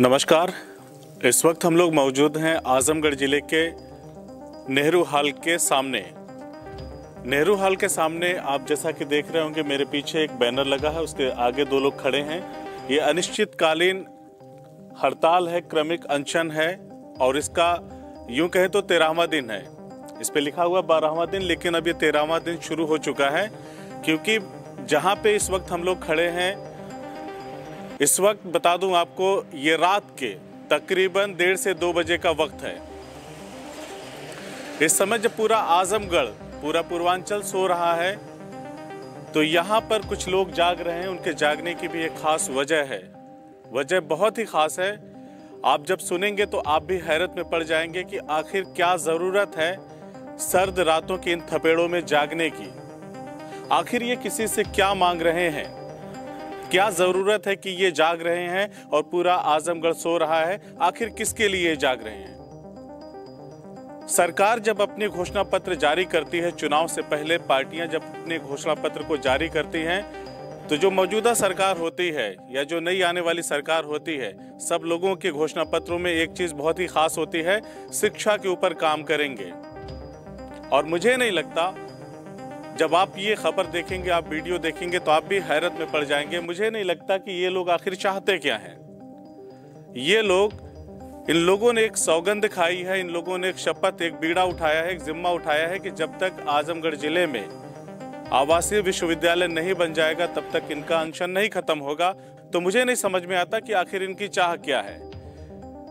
नमस्कार। इस वक्त हम लोग मौजूद हैं आजमगढ़ ज़िले के नेहरू हॉल के सामने। नेहरू हॉल के सामने आप जैसा कि देख रहे होंगे मेरे पीछे एक बैनर लगा है, उसके आगे दो लोग खड़े हैं। ये अनिश्चितकालीन हड़ताल है, क्रमिक अनशन है और इसका यूं कहें तो 13वां दिन है। इस पे लिखा हुआ 12वां दिन, लेकिन अब ये 13वां दिन शुरू हो चुका है, क्योंकि जहां पे इस वक्त हम लोग खड़े हैं, इस वक्त बता दूं आपको, ये रात के तकरीबन 1:30 से 2 बजे का वक्त है। इस समय जब पूरा आजमगढ़, पूरा पूर्वांचल सो रहा है, तो यहाँ पर कुछ लोग जाग रहे हैं। उनके जागने की भी एक खास वजह है, वजह बहुत ही खास है। आप जब सुनेंगे तो आप भी हैरत में पड़ जाएंगे कि आखिर क्या ज़रूरत है सर्द रातों की इन थपेड़ों में जागने की। आखिर ये किसी से क्या मांग रहे हैं, क्या ज़रूरत है कि ये जाग रहे हैं और पूरा आजमगढ़ सो रहा है। आखिर किसके लिए जाग रहे हैं। सरकार जब अपने घोषणा पत्र जारी करती है, चुनाव से पहले पार्टियां जब अपने घोषणा पत्र को जारी करती हैं, तो जो मौजूदा सरकार होती है या जो नई आने वाली सरकार होती है, सब लोगों के घोषणा पत्रों में एक चीज़ बहुत ही खास होती है, शिक्षा के ऊपर काम करेंगे। और मुझे नहीं लगता, जब आप ये खबर देखेंगे, आप वीडियो देखेंगे, तो आप भी हैरत में पड़ जाएंगे। मुझे नहीं लगता कि ये लोग आखिर चाहते क्या हैं। ये लोग, इन लोगों ने एक सौगंध खाई है, इन लोगों ने एक शपथ, एक बीड़ा उठाया है, एक जिम्मा उठाया है कि जब तक आजमगढ़ जिले में आवासीय विश्वविद्यालय नहीं बन जाएगा तब तक इनका अनशन नहीं खत्म होगा। तो मुझे नहीं समझ में आता कि आखिर इनकी चाह क्या है।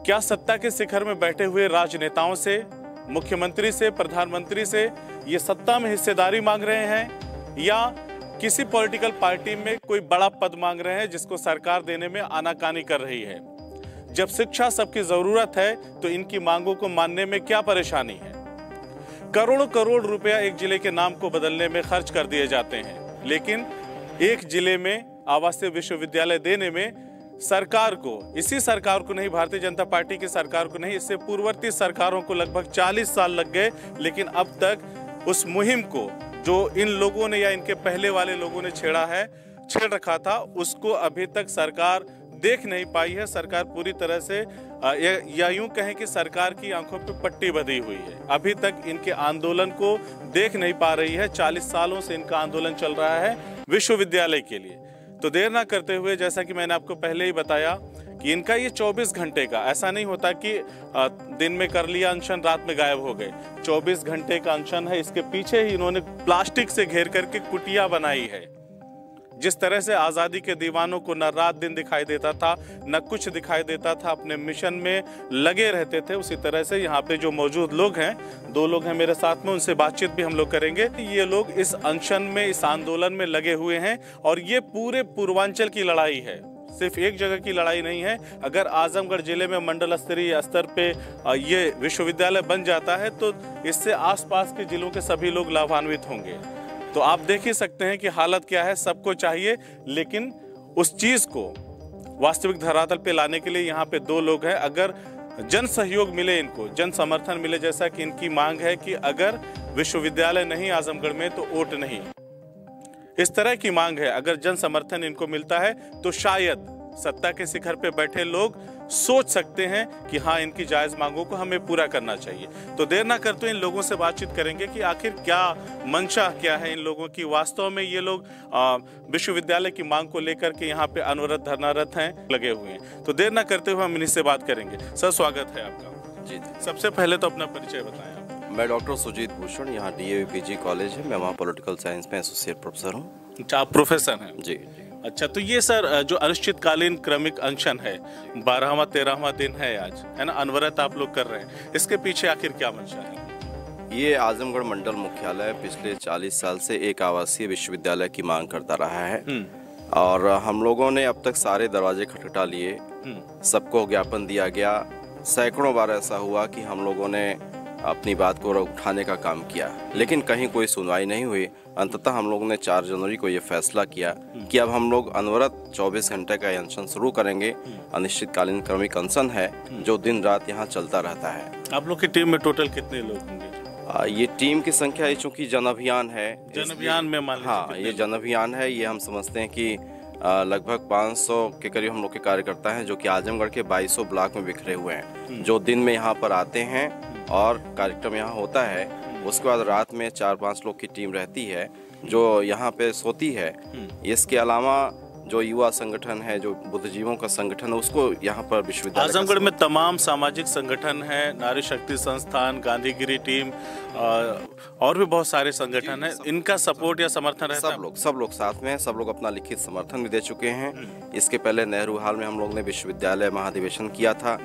क्या सत्ता के शिखर में बैठे हुए राजनेताओं से, मुख्यमंत्री से, प्रधानमंत्री से ये सत्ता में हिस्सेदारी मांग रहे हैं, या किसी पॉलिटिकल पार्टी में कोई बड़ा पद मांग रहे हैं जिसको सरकार देने में आनाकानी कर रही है। जब शिक्षा सबकी जरूरत है तो इनकी मांगों को मानने में क्या परेशानी है। करोड़ों करोड़ रुपया एक जिले के नाम को बदलने में खर्च कर दिए जाते हैं, लेकिन एक जिले में आवासीय विश्वविद्यालय देने में सरकार को, इसी सरकार को नहीं, भारतीय जनता पार्टी की सरकार को नहीं, इससे पूर्ववर्ती सरकारों को लगभग 40 साल लग गए, लेकिन अब तक उस मुहिम को जो इन लोगों ने या इनके पहले वाले लोगों ने छेड़ रखा था, उसको अभी तक सरकार देख नहीं पाई है। सरकार पूरी तरह से, या यूं कहें कि सरकार की आंखों पे पट्टी बंधी हुई है, अभी तक इनके आंदोलन को देख नहीं पा रही है। 40 सालों से इनका आंदोलन चल रहा है विश्वविद्यालय के लिए। तो देर ना करते हुए, जैसा कि मैंने आपको पहले ही बताया कि इनका ये 24 घंटे का, ऐसा नहीं होता कि दिन में कर लिया अनशन, रात में गायब हो गए। 24 घंटे का अनशन है। इसके पीछे ही इन्होंने प्लास्टिक से घेर करके कुटिया बनाई है। जिस तरह से आज़ादी के दीवानों को न रात दिन दिखाई देता था, न कुछ दिखाई देता था, अपने मिशन में लगे रहते थे, उसी तरह से यहाँ पे जो मौजूद लोग हैं, 2 लोग हैं मेरे साथ में, उनसे बातचीत भी हम लोग करेंगे। ये लोग इस अनशन में, इस आंदोलन में लगे हुए हैं और ये पूरे पूर्वांचल की लड़ाई है, सिर्फ एक जगह की लड़ाई नहीं है। अगर आजमगढ़ जिले में मंडल स्तरीय स्तर पे ये विश्वविद्यालय बन जाता है तो इससे आसपास के जिलों के सभी लोग लाभान्वित होंगे। तो आप देख ही सकते हैं कि हालत क्या है। सबको चाहिए, लेकिन उस चीज को वास्तविक धरातल पे लाने के लिए यहाँ पे 2 लोग हैं। अगर जन सहयोग मिले, इनको जन समर्थन मिले, जैसा कि इनकी मांग है कि अगर विश्वविद्यालय नहीं आजमगढ़ में तो वोट नहीं, इस तरह की मांग है। अगर जन समर्थन इनको मिलता है तो शायद सत्ता के शिखर पे बैठे लोग सोच सकते हैं कि हाँ, इनकी जायज मांगों को हमें पूरा करना चाहिए। तो देर ना करते इन लोगों से बातचीत करेंगे कि आखिर क्या मंशा क्या है इन लोगों की। वास्तव में ये लोग विश्वविद्यालय की मांग को लेकर के यहाँ पे अनवरत धरनारत हैं, लगे हुए हैं। तो देर ना करते हुए हम इन्हीं से बात करेंगे। सर, स्वागत है आपका। जी। सबसे पहले तो अपना परिचय बताएं आप। मैं डॉक्टर सुजीत भूषण, यहाँ DAV PG कॉलेज है, मैं वहाँ पॉलिटिकल साइंस में एसोसिएट प्रोफेसर हूँ। अच्छा, आप प्रोफेसर हैं? जी। अच्छा, तो ये सर जो अनिश्चितकालीन क्रमिक अनशन है, 12वां 13वां दिन है आज, है ना, अनवरत आप लोग कर रहे हैं, इसके पीछे आखिर क्या मंशा है? ये आजमगढ़ मंडल मुख्यालय पिछले 40 साल से एक आवासीय विश्वविद्यालय की मांग करता रहा है और हम लोगों ने अब तक सारे दरवाजे खटखटा लिए, सबको ज्ञापन दिया गया। सैकड़ों बार ऐसा हुआ कि हम लोगों ने अपनी बात को उठाने का काम किया, लेकिन कहीं कोई सुनवाई नहीं हुई। अंततः हम लोगों ने 4 जनवरी को ये फैसला किया कि अब हम लोग अनवरत 24 घंटे का अनशन शुरू करेंगे। अनिश्चितकालीन क्रमिक अनशन है जो दिन रात यहाँ चलता रहता है। आप लोग की टीम में टोटल कितने लोग होंगे? ये टीम की संख्या, चूंकि जन अभियान है, जन अभियान में मान लीजिए, हाँ, ये जन अभियान है, ये हम समझते हैं कि लगभग 500 के करीब हम लोग के कार्यकर्ता हैं जो कि आजमगढ़ के 2200 ब्लॉक में बिखरे हुए हैं, जो दिन में यहाँ पर आते हैं और कार्यक्रम यहाँ होता है। उसके बाद रात में 4-5 लोग की टीम रहती है जो यहाँ पे सोती है। इसके अलावा जो युवा संगठन है, जो बुद्धिजीवियों का संगठन है, उसको यहाँ पर विश्वविद्यालय आजमगढ़ में तमाम सामाजिक संगठन है, नारी शक्ति संस्थान, गांधीगिरी टीम और भी बहुत सारे संगठन हैं। इनका सपोर्ट या समर्थन रहता है? सब लोग साथ में हैं, सब लोग अपना लिखित समर्थन भी दे चुके हैं। इसके पहले नेहरू हाल में हम लोग ने विश्वविद्यालय महाधिवेशन किया था,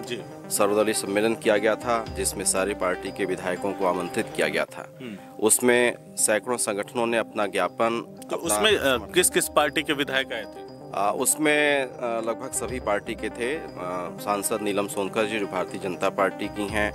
सर्वदलीय सम्मेलन किया गया था जिसमें सारी पार्टी के विधायकों को आमंत्रित किया गया था। उसमें सैकड़ों संगठनों ने अपना ज्ञापन उसमें किस किस पार्टी के विधायक आए थे? उसमें लगभग सभी पार्टी के थे। सांसद नीलम सोनकर जी जो भारतीय जनता पार्टी की हैं,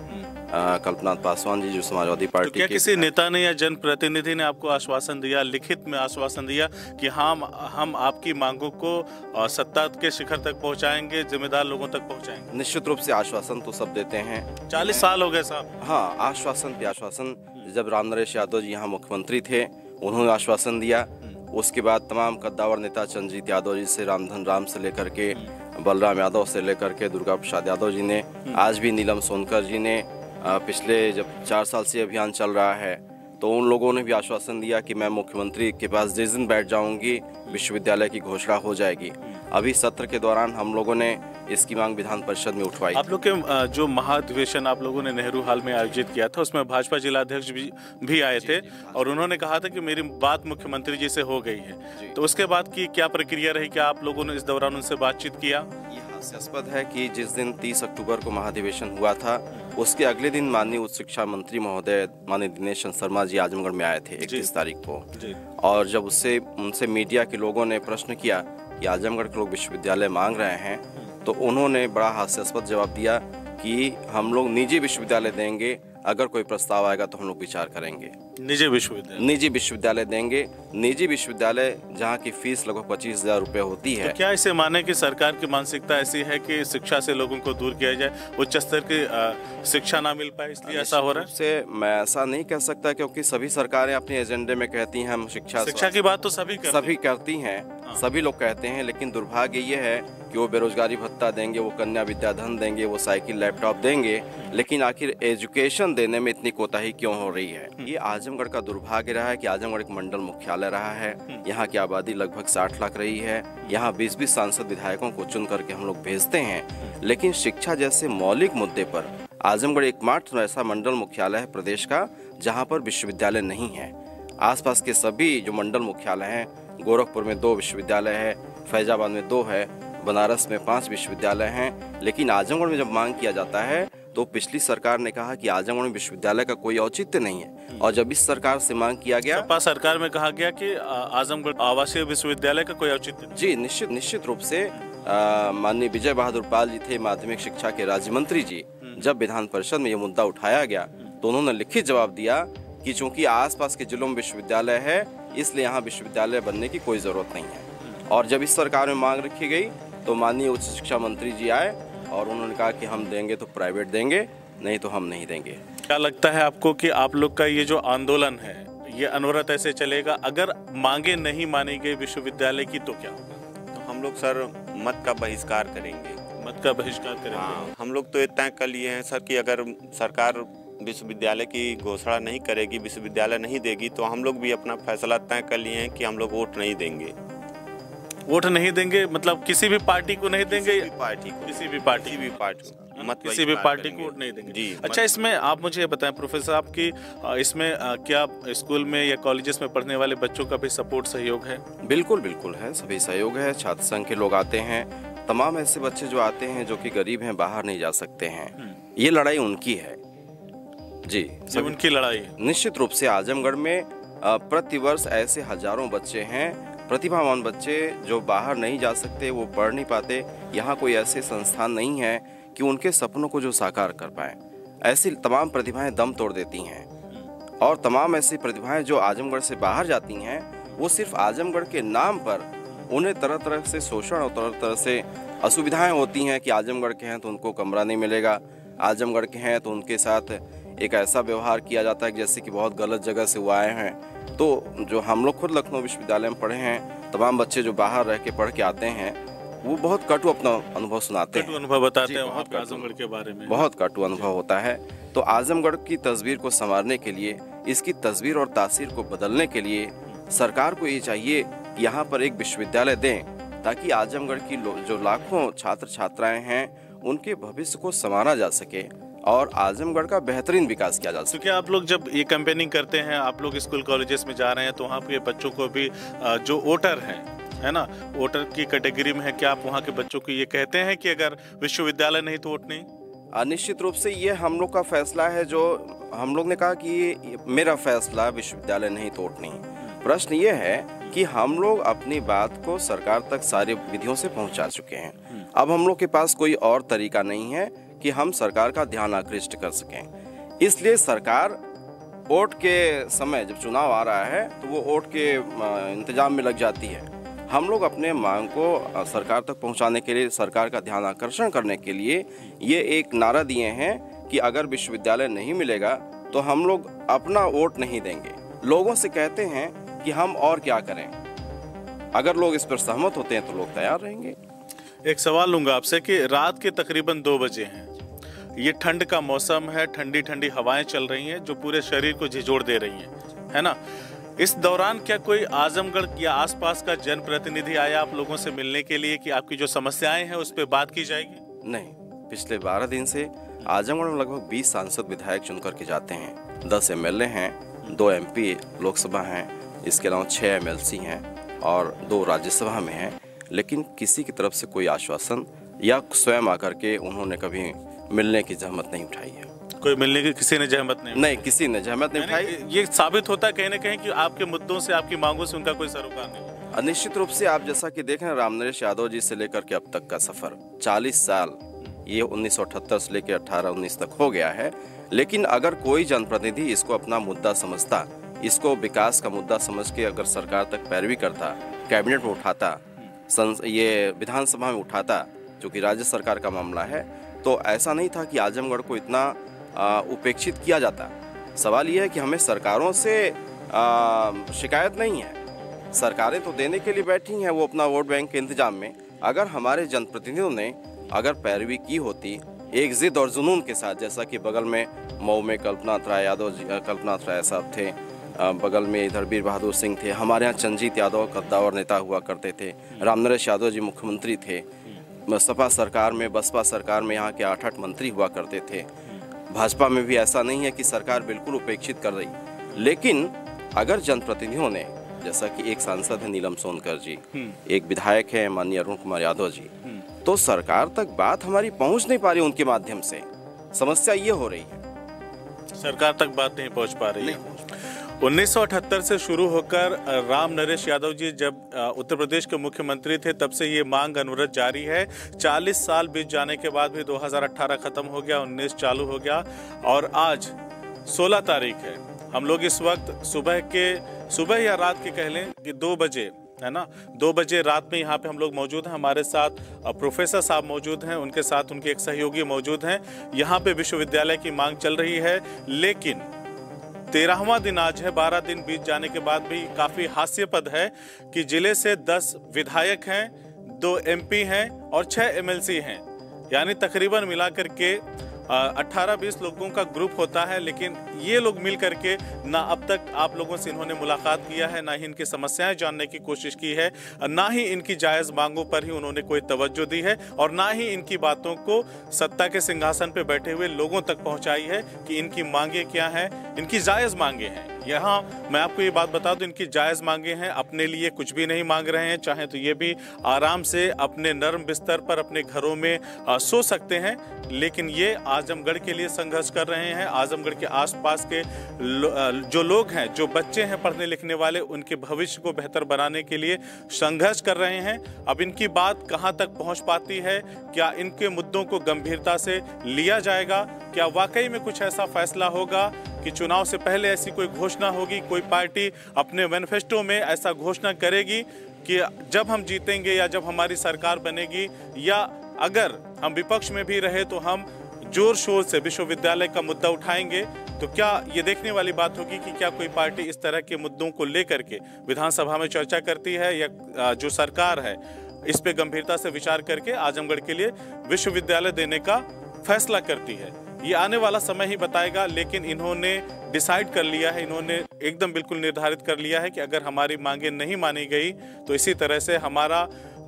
कल्पनाथ पासवान जी जो समाजवादी पार्टी तो क्या किसी नेता ने या जनप्रतिनिधि ने आपको आश्वासन दिया, लिखित में आश्वासन दिया कि हम आपकी मांगों को सत्ता के शिखर तक पहुंचाएंगे, जिम्मेदार लोगों तक पहुंचाएंगे? निश्चित रूप से आश्वासन तो सब देते हैं। 40 साल हो गए साहब। हाँ, आश्वासन पे आश्वासन। जब राम नरेश यादव जी यहाँ मुख्यमंत्री थे उन्होंने आश्वासन दिया। उसके बाद तमाम कद्दावर नेता चंद्रजीत यादव जी से, रामधन राम से लेकर के बलराम यादव से लेकर के दुर्गा प्रसाद यादव जी ने, आज भी नीलम सोनकर जी ने, पिछले जब 4 साल से अभियान चल रहा है तो उन लोगों ने भी आश्वासन दिया कि मैं मुख्यमंत्री के पास जिस दिन बैठ जाऊंगी विश्वविद्यालय की घोषणा हो जाएगी। अभी सत्र के दौरान हम लोगों ने इसकी मांग विधान परिषद में उठवाई। आप लोग के जो महाधिवेशन आप लोगों ने नेहरू हाल में आयोजित किया था उसमें भाजपा जिलाध्यक्ष भी आए थे और उन्होंने कहा था कि मेरी बात मुख्यमंत्री जी से हो गई है। तो उसके बाद की क्या प्रक्रिया रही? क्या आप लोगों ने इस दौरान उनसे बातचीत किया? ये हास्यास्पद है कि जिस दिन 30 अक्टूबर को महाधिवेशन हुआ था उसके अगले दिन माननीय उच्च शिक्षा मंत्री महोदय माननीय दिनेश शर्मा जी आजमगढ़ में आए थे 31 तारीख को। और जब उनसे मीडिया के लोगों ने प्रश्न किया कि आजमगढ़ के लोग विश्वविद्यालय मांग रहे हैं तो उन्होंने बड़ा हास्यास्पद जवाब दिया कि हम लोग निजी विश्वविद्यालय देंगे, अगर कोई प्रस्ताव आएगा तो हम लोग विचार करेंगे। निजी विश्वविद्यालय देंगे। निजी विश्वविद्यालय जहाँ की फीस लगभग 25,000 रुपये होती है। तो क्या इसे माने कि सरकार की मानसिकता ऐसी है कि शिक्षा से लोगों को दूर किया जाए, उच्च स्तर की शिक्षा ना मिल पाए, इसलिए ऐसा हो रहा है? से मैं ऐसा नहीं कह सकता क्योंकि सभी सरकारें अपने एजेंडे में कहती हैं हम शिक्षा की बात तो सभी करती हैं, सभी लोग कहते हैं। लेकिन दुर्भाग्य ये है कि वो बेरोजगारी भत्ता देंगे, वो कन्या विद्याधन देंगे, वो साइकिल लैपटॉप देंगे, लेकिन आखिर एजुकेशन देने में इतनी कोताही क्यों हो रही है? ये आजमगढ़ का दुर्भाग्य रहा है कि आजमगढ़ एक मंडल मुख्यालय रहा है। यहाँ की आबादी लगभग 60 लाख रही है। यहाँ 20-20 सांसद विधायकों को चुन करके हम लोग भेजते हैं, लेकिन शिक्षा जैसे मौलिक मुद्दे पर आजमगढ़ एकमात्र ऐसा मंडल मुख्यालय है प्रदेश का जहाँ पर विश्वविद्यालय नहीं है। आसपास के सभी जो मंडल मुख्यालय हैं, गोरखपुर में 2 विश्वविद्यालय है, फैजाबाद में 2 है, बनारस में 5 विश्वविद्यालय हैं। लेकिन आजमगढ़ में जब मांग किया जाता है तो पिछली सरकार ने कहा कि आजमगढ़ में विश्वविद्यालय का कोई औचित्य नहीं है। और जब इस सरकार से मांग किया गया, सपा सरकार में कहा गया कि आजमगढ़ आवासीय विश्वविद्यालय का कोई औचित्य नहीं। जी निश्चित रूप से माननीय विजय बहादुर पाल जी थे माध्यमिक शिक्षा के राज्य मंत्री जी, जब विधान परिषद में ये मुद्दा उठाया गया तो उन्होंने लिखित जवाब दिया कि चूंकि आसपास के जिलों में विश्वविद्यालय है इसलिए यहाँ विश्वविद्यालय बनने की कोई जरूरत नहीं है। और जब इस सरकार में मांग रखी गई तो माननीय उच्च शिक्षा मंत्री जी आए और उन्होंने कहा कि हम देंगे तो प्राइवेट देंगे, नहीं तो हम नहीं देंगे। क्या लगता है आपको कि आप लोग का ये जो आंदोलन है ये अनवरत ऐसे चलेगा? अगर मांगे नहीं मानी गई विश्वविद्यालय की तो क्या होगा? तो हम लोग सर मत का बहिष्कार करेंगे। मत का बहिष्कार करेंगे? हाँ, हम लोग तो ये तय कर लिए हैं सर कि अगर सरकार विश्वविद्यालय की घोषणा नहीं करेगी, विश्वविद्यालय नहीं देगी, तो हम लोग भी अपना फैसला तय कर लिए हैं कि हम लोग वोट नहीं देंगे। वोट नहीं देंगे मतलब किसी भी पार्टी को नहीं देंगे? किसी भी पार्टी को किसी भी पार्टी को वोट नहीं देंगे जी। अच्छा, इसमें आप मुझे बताएं प्रोफेसर साहब कि इसमें क्या स्कूल में या कॉलेजेस में पढ़ने वाले बच्चों का भी सपोर्ट सहयोग है? बिल्कुल है, सभी सहयोग है। छात्र संघ के लोग आते हैं, तमाम ऐसे बच्चे जो आते हैं जो कि गरीब हैं, बाहर नहीं जा सकते हैं, ये लड़ाई उनकी है जी, सब उनकी लड़ाई है। निश्चित रूप से आजमगढ़ में प्रतिवर्ष ऐसे हजारों बच्चे हैं, प्रतिभावान बच्चे जो बाहर नहीं जा सकते, वो पढ़ नहीं पाते। यहाँ कोई ऐसे संस्थान नहीं है कि उनके सपनों को जो साकार कर पाए। ऐसी तमाम प्रतिभाएं दम तोड़ देती हैं और तमाम ऐसी प्रतिभाएं जो आजमगढ़ से बाहर जाती हैं वो सिर्फ आजमगढ़ के नाम पर उन्हें तरह तरह से शोषण और तरह तरह से असुविधाएं होती हैं कि आजमगढ़ के हैं तो उनको कमरा नहीं मिलेगा, आजमगढ़ के हैं तो उनके साथ एक ऐसा व्यवहार किया जाता है जैसे कि बहुत गलत जगह से वो आए हैं। तो जो हम लोग खुद लखनऊ विश्वविद्यालय में पढ़े हैं तमाम बच्चे जो बाहर रह के पढ़ के आते हैं वो बहुत कटु अपना अनुभव सुनाते हैं, अनुभव बताते हैं बहुत वहाँ आजमगढ़ के बारे में, बहुत कटु अनुभव होता है। तो आजमगढ़ की तस्वीर को संवारने के लिए, इसकी तस्वीर और तासीर को बदलने के लिए सरकार को ये चाहिए कि यहाँ पर एक विश्वविद्यालय दें, ताकि आजमगढ़ की जो लाखों छात्र छात्राएं हैं उनके भविष्य को संवारा जा सके और आजमगढ़ का बेहतरीन विकास किया जा सके। क्योंकि आप लोग जब ये कैंपेनिंग करते हैं, आप लोग स्कूल कॉलेजेस में जा रहे हैं, तो वहाँ के बच्चों को भी जो वोटर हैं, है ना, वोटर की कैटेगरी में है, क्या आप वहाँ के बच्चों को ये कहते हैं कि अगर विश्वविद्यालय नहीं तो वोट नहीं? निश्चित रूप से ये हम लोग का फैसला है, जो हम लोग ने कहा कि मेरा फैसला विश्वविद्यालय नहीं तो वोट नहीं। प्रश्न ये है कि हम लोग अपनी बात को सरकार तक सारी विधियों से पहुंचा चुके हैं। अब हम लोग के पास कोई और तरीका नहीं है कि हम सरकार का ध्यान आकृष्ट कर सकें। इसलिए सरकार वोट के समय, जब चुनाव आ रहा है, तो वो वोट के इंतजाम में लग जाती है। हम लोग अपने मांग को सरकार तक पहुंचाने के लिए, सरकार का ध्यान आकर्षण करने के लिए ये एक नारा दिए हैं कि अगर विश्वविद्यालय नहीं मिलेगा तो हम लोग अपना वोट नहीं देंगे। लोगों से कहते हैं कि हम और क्या करें। अगर लोग इस पर सहमत होते हैं तो लोग तैयार रहेंगे। एक सवाल लूंगा आपसे कि रात के तकरीबन 2 बजे हैं, ये ठंड का मौसम है, ठंडी ठंडी हवाएं चल रही हैं जो पूरे शरीर को झिझोड़ दे रही हैं, है ना। इस दौरान क्या कोई आजमगढ़ या आसपास का जनप्रतिनिधि आया आप लोगों से मिलने के लिए कि आपकी जो समस्याएं हैं उस पर बात की जाएगी? नहीं, पिछले 12 दिन से आजमगढ़ में लगभग 20 सांसद विधायक चुन करके जाते हैं। 10 MLA हैं, 2 MP लोकसभा हैं, इसके अलावा 6 MLC हैं और 2 राज्यसभा में हैं, लेकिन किसी की तरफ से कोई आश्वासन या स्वयं आकर के उन्होंने कभी मिलने की जहमत नहीं उठाई है। कोई मिलने की किसी ने जहमत नहीं किसी ने जहमत नहीं उठाई। ये साबित होता है कहीं ना कहीं कि आपके मुद्दों से, आपकी मांगों से उनका कोई सरोकार नहीं। निश्चित रूप से आप जैसा कि देख रहे हैं, रामनरेश यादव जी से लेकर के अब तक का सफर 40 साल, ये 1978 से लेकर 18-19 तक हो गया है। लेकिन अगर कोई जनप्रतिनिधि इसको अपना मुद्दा समझता, इसको विकास का मुद्दा समझ के अगर सरकार तक पैरवी करता, कैबिनेट में उठाता, ये विधानसभा में उठाता, जो कि राज्य सरकार का मामला है, तो ऐसा नहीं था कि आजमगढ़ को इतना उपेक्षित किया जाता। सवाल यह है कि हमें सरकारों से शिकायत नहीं है। सरकारें तो देने के लिए बैठी हैं, वो अपना वोट बैंक के इंतजाम में। अगर हमारे जनप्रतिनिधियों ने अगर पैरवी की होती एक जिद और जुनून के साथ, जैसा कि बगल में मऊ में कल्पनाथ राय साहब थे, बगल में इधर वीर बहादुर सिंह थे, हमारे यहाँ चंजीत यादव कद्दावर नेता हुआ करते थे, रामनरेश यादव जी मुख्यमंत्री थे, सपा सरकार में, बसपा सरकार में यहाँ के 8-8 मंत्री हुआ करते थे। भाजपा में भी ऐसा नहीं है कि सरकार बिल्कुल उपेक्षित कर रही। लेकिन अगर जनप्रतिनिधियों ने, जैसा कि एक सांसद है नीलम सोनकर जी, एक विधायक है माननीय अरुण कुमार यादव जी, तो सरकार तक बात हमारी पहुंच नहीं पा रही उनके माध्यम से। समस्या ये हो रही है, सरकार तक बात नहीं पहुंच पा रही है। 1978 से शुरू होकर रामनरेश यादव जी जब उत्तर प्रदेश के मुख्यमंत्री थे, तब से ये मांग अनवरत जारी है। 40 साल बीत जाने के बाद भी 2018 खत्म हो गया, 19 चालू हो गया और आज 16 तारीख है। हम लोग इस वक्त सुबह या रात के कह लें कि 2 बजे, है ना, 2 बजे रात में यहाँ पे हम लोग मौजूद हैं। हमारे साथ प्रोफेसर साहब मौजूद हैं, उनके साथ उनके एक सहयोगी मौजूद हैं। यहाँ पे विश्वविद्यालय की मांग चल रही है, लेकिन 13वां दिन आज है। 12 दिन बीत जाने के बाद भी काफी हास्यपद है कि जिले से 10 विधायक हैं, 2 MP हैं और 6 MLC हैं, यानी तकरीबन मिलाकर के 18-20 लोगों का ग्रुप होता है। लेकिन ये लोग मिल करके ना अब तक आप लोगों से इन्होंने मुलाकात किया है, ना ही इनकी समस्याएं जानने की कोशिश की है, ना ही इनकी जायज़ मांगों पर ही उन्होंने कोई तवज्जो दी है और ना ही इनकी बातों को सत्ता के सिंहासन पर बैठे हुए लोगों तक पहुंचाई है कि इनकी मांगे क्या हैं, इनकी जायज़ मांगे हैं। यहाँ मैं आपको ये बात बता दूं, इनकी जायज़ मांगे हैं, अपने लिए कुछ भी नहीं मांग रहे हैं। चाहे तो ये भी आराम से अपने नर्म बिस्तर पर अपने घरों में सो सकते हैं, लेकिन ये आजमगढ़ के लिए संघर्ष कर रहे हैं। आजमगढ़ के आसपास के जो लोग हैं, जो बच्चे हैं पढ़ने लिखने वाले, उनके भविष्य को बेहतर बनाने के लिए संघर्ष कर रहे हैं। अब इनकी बात कहां तक पहुंच पाती है, क्या इनके मुद्दों को गंभीरता से लिया जाएगा, क्या वाकई में कुछ ऐसा फैसला होगा कि चुनाव से पहले ऐसी कोई घोषणा होगी, कोई पार्टी अपने मैनिफेस्टो में ऐसा घोषणा करेगी कि जब हम जीतेंगे या जब हमारी सरकार बनेगी, या अगर हम विपक्ष में भी रहे तो हम जोर शोर से विश्वविद्यालय का मुद्दा उठाएंगे। तो क्या ये देखने वाली बात होगी कि क्या कोई पार्टी इस तरह के मुद्दों को लेकर के विधानसभा में चर्चा करती है, या जो सरकार है इस पे गंभीरता से विचार करके आजमगढ़ के लिए विश्वविद्यालय देने का फैसला करती है। ये आने वाला समय ही बताएगा, लेकिन इन्होंने डिसाइड कर लिया है, इन्होंने एकदम बिल्कुल निर्धारित कर लिया है कि अगर हमारी मांगे नहीं मानी गई तो इसी तरह से हमारा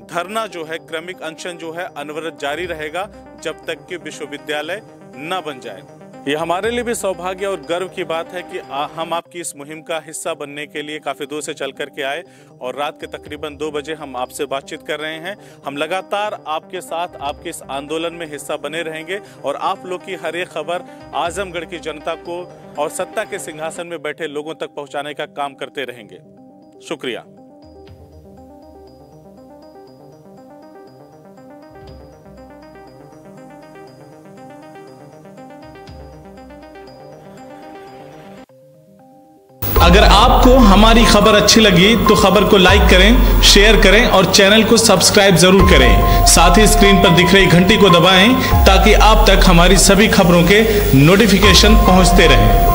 धरना जो है, क्रमिक अनशन जो है, अनवरत जारी रहेगा जब तक कि विश्वविद्यालय न बन जाए। ये हमारे लिए भी सौभाग्य और गर्व की बात है कि हम आपकी इस मुहिम का हिस्सा बनने के लिए काफ़ी दूर से चल करके आए और रात के तकरीबन 2 बजे हम आपसे बातचीत कर रहे हैं। हम लगातार आपके साथ आपके इस आंदोलन में हिस्सा बने रहेंगे और आप लोग की हर एक खबर आजमगढ़ की जनता को और सत्ता के सिंहासन में बैठे लोगों तक पहुंचाने का काम करते रहेंगे। शुक्रिया। अगर आपको हमारी खबर अच्छी लगी तो खबर को लाइक करें, शेयर करें और चैनल को सब्सक्राइब जरूर करें। साथ ही स्क्रीन पर दिख रही घंटी को दबाएं ताकि आप तक हमारी सभी खबरों के नोटिफिकेशन पहुंचते रहें।